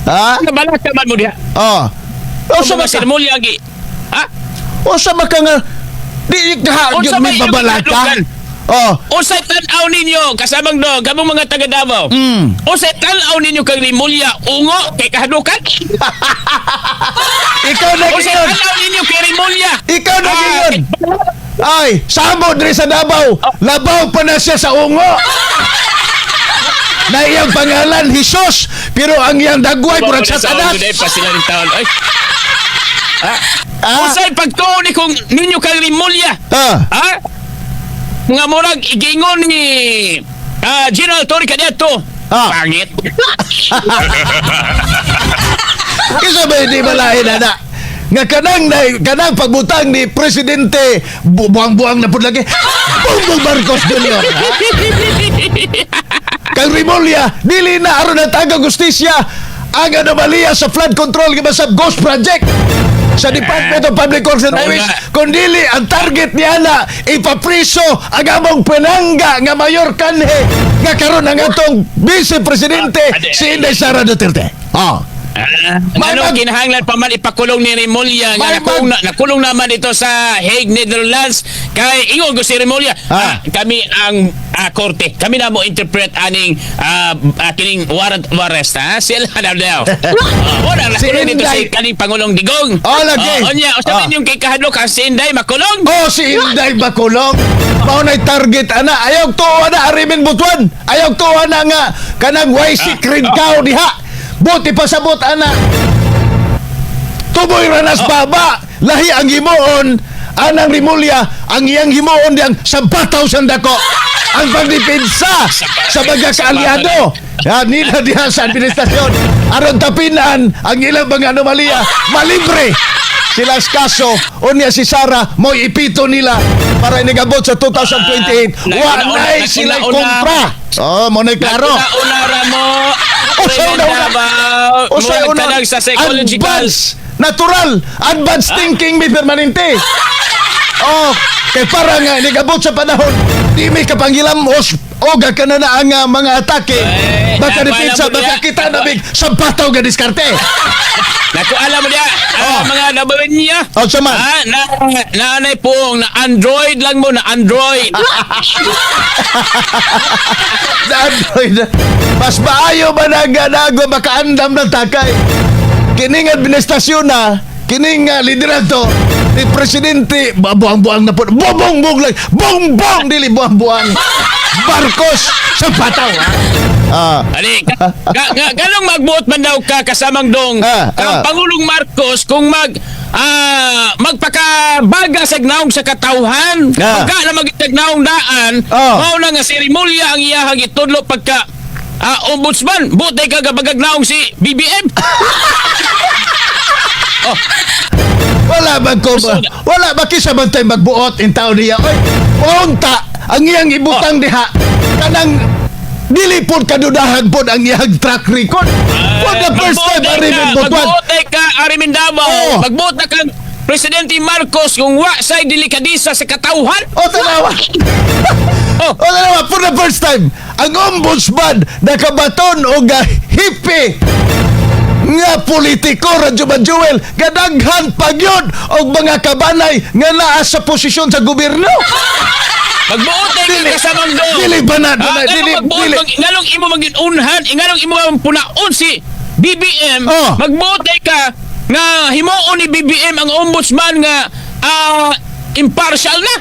Ha? Nabalaka man mo diha. Oh. O sa Mga maka, seremolya gi. Ha? o sa maka nga, di ka, O sa yun may may babalaka. ilugan. Oh. Usay tan-aw ninyo kasamang do gamong mga taga Davao. Usay tan-aw ninyo kang rimulya ungo kay kahadukan. Ikaw na Usay ngayon. tan-aw ninyo kay rimulya. Ikaw na ngayon. Ay, sabod rin sa Davao. Labaw pa na siya sa ungo. Na iyang pangalan, Jesus. Pero ang iyang dagway, murag sa tanas. Pa sila ni taon. Ay. Ah? Usay pagtuon ni kung ninyo kang rimulya. Ah. Ha? Mga murag igingon ni General Torre Cadeto. Ah. Pangit. Isa ba hindi malahin na nga kanang pagbutang ni Presidente buang-buang na po lagi Bongbong Marcos Jr. Kang Rimulya dili na aron na taga justisya ang anomalya sa flood control nga sa Ghost Project sa Department of Public Works and Highways kung dili ang target niya na ipapriso ang among penangga nga mayor kanhe nga karon ang atong Vice Presidente si Inday Sara Duterte. Anong kinahanglan pa man ipakulong ni Rimulya nga nakulong naman ito sa Hague, Netherlands kay ingon ko si Rimulya kami ang korte kami na mo interpret aning kining warrant of arrest sila na daw wala na kulong dito si kaning Pangulong Digong lagi onya sabihin yung kay kahadlok si Inday makulong si Inday makulong mao nay target ana ayaw to ana Arimin Butuan ayaw to ana nga kanang YC Credcao diha. Buti pasabot ana. Tuboy ranas baba. Lahi ang himuon. Anang Rimulya. Ang iyang himuon diyang sampataw sandako. Ang pagdipinsa sa mga kaalyado. Nila diha sa administrasyon. Aron tapinan ang ilang mga anomalya. Malibre. Sila kaso. Unya si Sara. Mo'y ipito nila. Para inigabot sa 2028. Wanay sila kontra. Mo na klaro. Una mo. Usay una sa psychological natural advanced thinking may permanente kay para nga nigabot sa panahon di may kapanggilam oga ka na ang mga atake baka depensa baka kita nabig sa bataw ga diskarte naku alam mo niya mga nabawin niya saman nanay pong na Android lang mo na Android mas maayo ba naganago makaandam ng takay kining administrasyon na kining liderato ni Presidente buang-buang na po bubong-bong lang bong-bong dili buang-buang Marcos sa pataw ali ganong magbuot man daw ka kasamang dong ang Pangulong Marcos kung magpakabaga sa gnaong sa katawhan pagka na magitagnaong daan mao na nga si Rimulya ang iyahang itudlo pagka ombudsman butay ka gabagagnaong si BBM wala ba kisa man tayo magbuot in tao niya unta ang iyang ibutang diha kanang dilipod kadudahag pod ang iyang track record for the first time Arimin Butuan magbuotay ka Arimin Davao magbuot na kang Presidente Marcos kung wa say delikadisa sa katawhan tanawa tanawa for the first time ang ombudsman nakabaton o hippie nga politiko Radyo Joel gadaghan pagyod og mga kabanay nga naa sa posisyon sa gobyerno magbuotay ka kasamang do dili ba na ngalong imo maginunhan ngalong imo punaon si BBM magbuotay ka nga himuon ni BBM ang ombudsman nga impartial na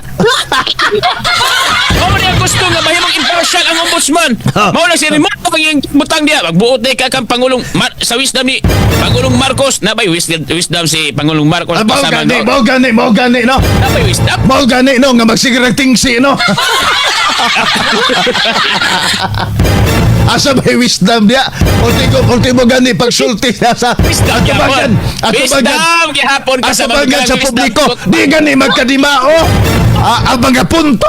mao na gusto nga mahimong impartial ang ombudsman mao na si remote maging butang dia magbuot ka kang Pangulong sa wisdom ni Pangulong Marcos na bay wisdom si Pangulong Marcos kasama mo gani no na bay wisdom mo gani no nga magsigirag tingsi no asa may wisdom dia ultimo gani pagsulti sa wisdom gihapon ka sa publiko di gani magkadimao ang mga punto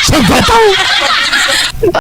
sa bataw